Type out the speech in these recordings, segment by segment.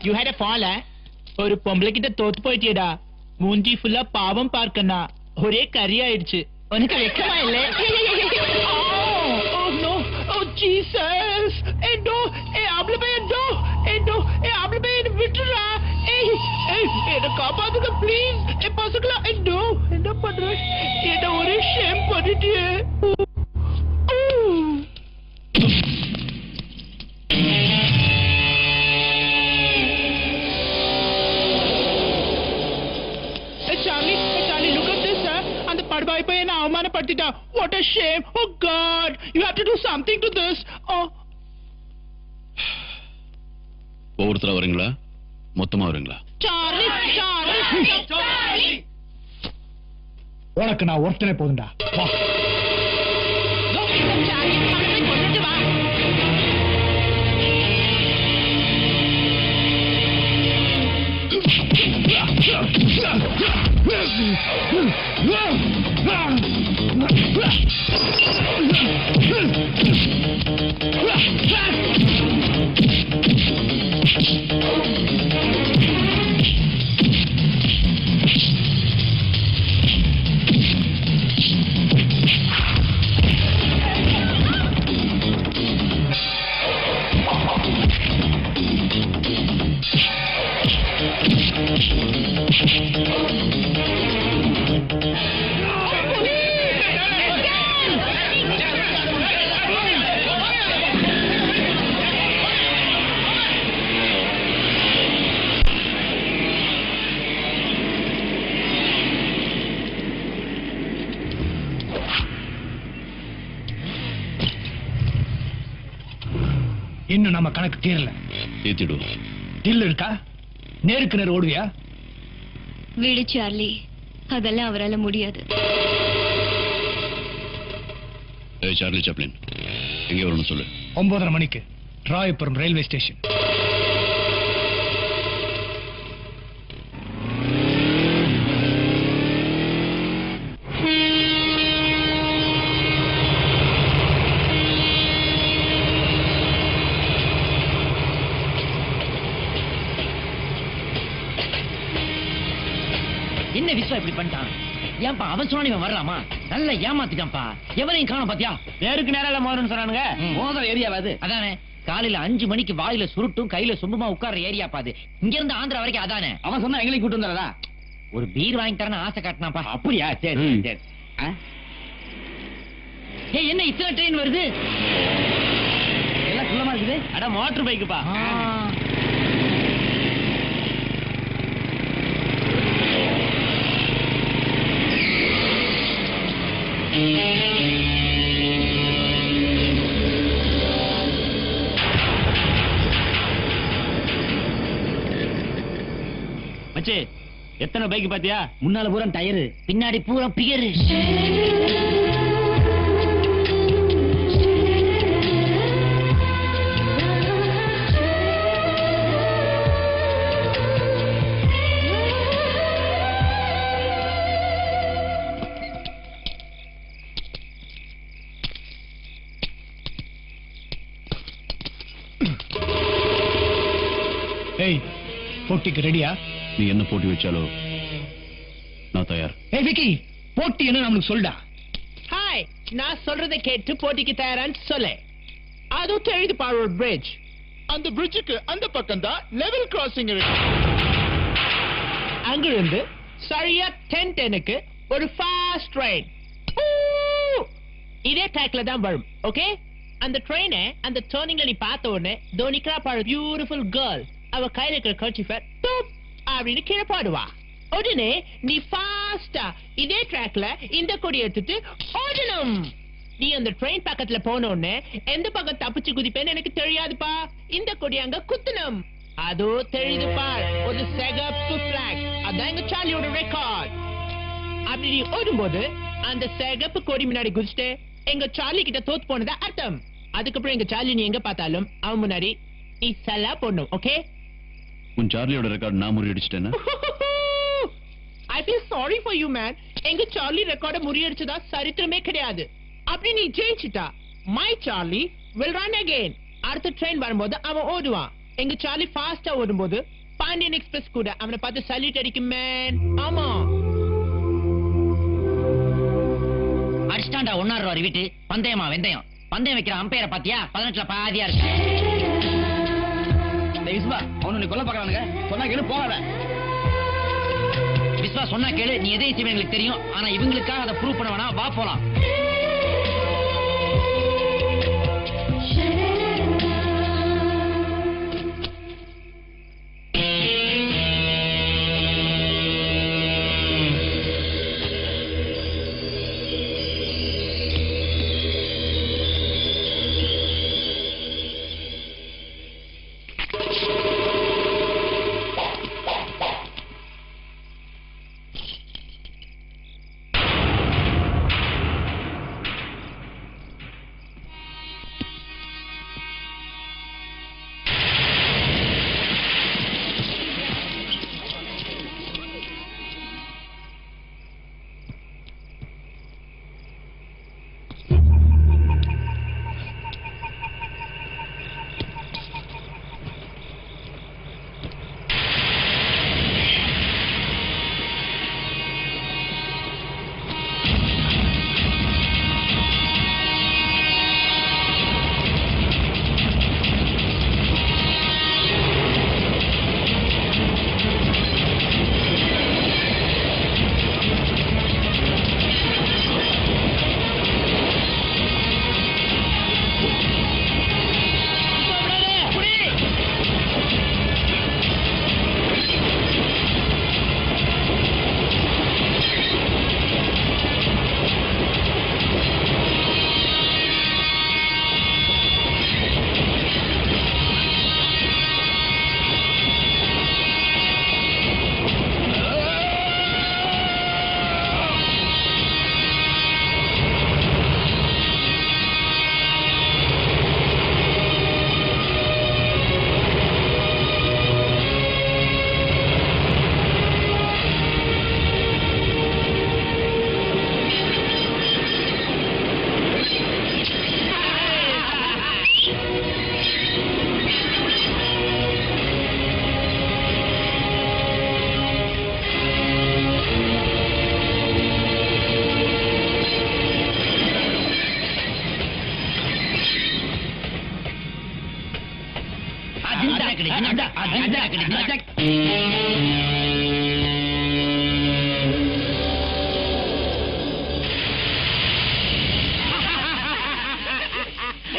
You had a fall ஒரு பொம்பளை கிட்ட தோத்து போயிட்டியடா மூஞ்சி ஃபுல்லா பாவம் பார்க்கனா ஒரே கறி ஆயிடுச்சு உனக்கு வெக்கமா இல்ல oh no oh jesus no ஆப்ல பே no ஆப்ல பே விட்டுடா என்ன காப்பாத்துங்க ப்ளீஸ் பசங்களா no என்ன பண்ற என்ன ஒரே shame பண்ணிட்டியே Charlie, look at this, sir. And the padbai pa na avmana padtita. What a shame. Oh God, you have to do something to this. Oh. ஒவ்வொருத்தரா வரீங்களா மொத்தமா வரீங்களா? Charlie. உனக்கு நான் ஒருத்தனே போதும்டா. வா. இன்னும் நம்ம கணக்கு தீரல. தீர்த்திடுவோம். தில் இருக்கா? நேருக்கு நேர் ஓடுவியா? விடு சார்லி, அதெல்லாம் அவரால முடியாது. சார்லி சாப்ளின் எங்கே வரணும் சொல்லு. 9:30 மணிக்கு ராயபுரம் ரயில்வே ஸ்டேஷன். என்ன விஸ்வா இப்படி பண்ணிட்டான்? ஏன்பா அவன் சொன்னா இவன் வரலாமா? நல்ல ஏமாத்திட்டான்ப்பா. எவனையும் காணோம் பாத்தியா? நேருக்கு நேரால மோதன்னு சொன்னானுங்க. மோதிர ஏரியாவாது அதானே. காலையில 5 மணிக்கு வாயில சுருட்டும் கையில சொம்புமா உட்கார்ற ஏரியா பாது. இங்க இருந்து ஆந்திரா வரைக்கும் அதானே. அவன் சொன்னா எங்களையும் கூட்டு வந்துறதா? ஒரு பீர் வாங்கி தரேன்னு ஆசை காட்டினாப்பா. அப்படியா? சரி சரி. ஏய் என்ன இத்தனை ட்ரெயின் வருது? எல்லாம் சுலமா இருக்குது. அட மோட்டர் பைக்குப்பா. மச்சி எத்தனை பைக் பாத்தியா? முன்னால பூரா டயரு, பின்னாடி பூரா பியரு. ஏய், போட்டிக்கு ரெடியா? நீ என்ன போட்டி வச்சாலோ நான் தயார். ஏய் விக்கி, போட்டி என்ன நமக்கு சொல்டா. ஹாய், நான் சொல்றதை கேட்டு போட்டிக்கு தயாரான்னு சொல்லு. அது தெரியுது பாரு பிரிட்ஜ். அந்த பிரிட்ஜுக்கு அந்த பக்கம் தான் லெவல் கிராசிங் இருக்கு. அங்கிருந்து சரியா 10:10க்கு ஒரு ஃபாஸ்ட் ட்ரெயின் இதே ட்ராக்ல தான் வரும். ஓகே, அந்த ட்ரெயினை அந்த டர்னிங்ல நீ பார்த்த உடனே தோனிக்கிறா பாரு பியூட்டிஃபுல் கேர்ள். அவ கையில இருக்கிற கர்ச்சீஃபை அப்படின்னு கீழே பாடுவா. உடனே நீ ஃபாஸ்டா இதே ட்ராக்ல இந்த கொடி எடுத்துட்டு ஓடணும். நீ அந்த ட்ரெயின் பக்கத்துல போன உடனே எந்த பக்கம் தப்பிச்சு குதிப்பேன்னு எனக்கு தெரியாதுப்பா. இந்த கொடி அங்க குத்தணும். அதோ தெரியுது பார், ஒரு சிகப்பு பிளாக். அதான் எங்க சார்லியோட ரெக்கார்ட். அப்படி நீ ஓடும்போது அந்த சிகப்பு கொடி முன்னாடி குதிச்சுட்டு எங்க சார்லி கிட்ட தோத்து போனதா அர்த்தம். அதுக்கப்புறம் எங்க சார்லி நீ எங்க பார்த்தாலும் அவன் முன்னாடி நீ சல்லா போடணும். ஓகே? உன் சார்லியோட ரெக்கார்ட் நான் முறியடிச்சிட்டேன்னா? I feel sorry for you man. எங்க சார்லி ரெக்கார்ட முறியடிச்சதா சரித்திரமே கிடையாது. அப்படி நீ ஜெயிச்சிட்டா my Charlie will run again. அடுத்த ட்ரெயின் வரும்போது அவன் ஓடுவான். எங்க சார்லி ஃபாஸ்டா ஓடும்போது பாண்டியன் எக்ஸ்பிரஸ் கூட அவனை பார்த்து சல்யூட் அடிக்கும் மேன். ஆமா அடிஸ்டாண்டா ஒன்னாரு வீட்டு பந்தயமா வெந்தயம். பந்தயம் வைக்கிற அம்பையரை பாத்தியா? 18ல பாதியா இருக்கு. விஸ்வா அவனு கொல்ல பாக்குறானுங்க. சொன்னா கேளு போகாத. விஸ்வா சொன்னா கேளு. நீ எதை செய்வே எங்களுக்கு தெரியும். ஆனா இவங்களுக்காக அதை ப்ரூவ் பண்ண வேணாம். வா போலாம்.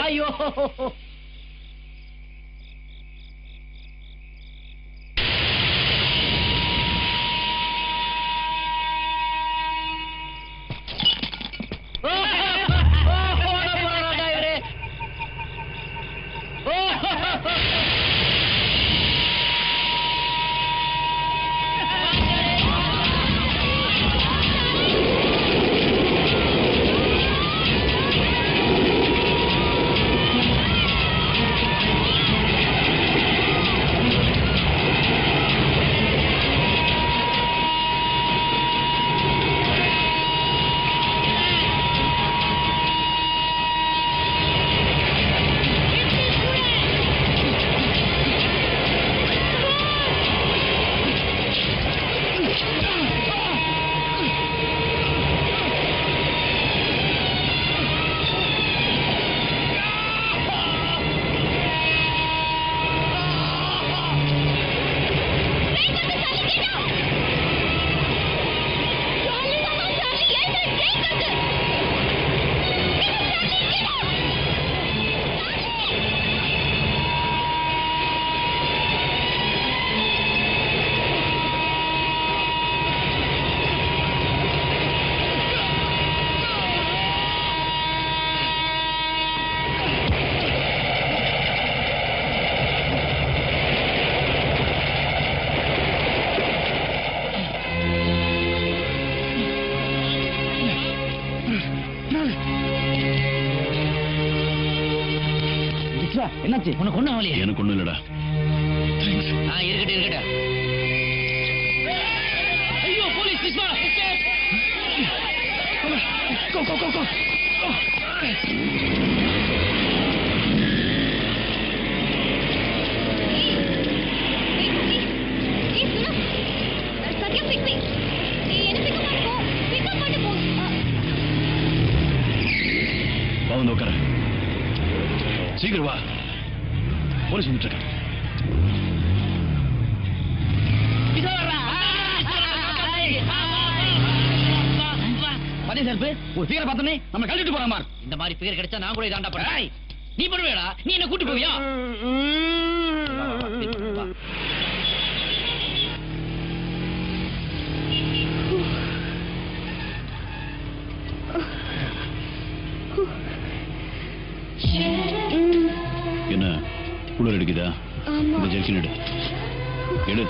ஐயோ என்னாச்சு? உனக்கு ஒண்ணும் ஆகலையே? எனக்கு ஒண்ணும் இல்லடா. இருக்கட்டும் இருக்கட்டும். ஐயோ police! Viswa Go, go, go, go. Police வந்துட்டு இருக்காங்க. பதே சார் ஒரு ஃபிகரை பார்த்தனே நம்ம கழட்டிட்டு போற மாதிரி. இந்த மாதிரி ஃபிகர் கிடைச்சா நான் கூட இதாண்டா பண்ணேன். நீ பண்ணுவேடா, நீ என்ன கூட்டி போவியா? என்ன குளிர் அடிக்குதா? இந்த ஜெர்கின் எடு.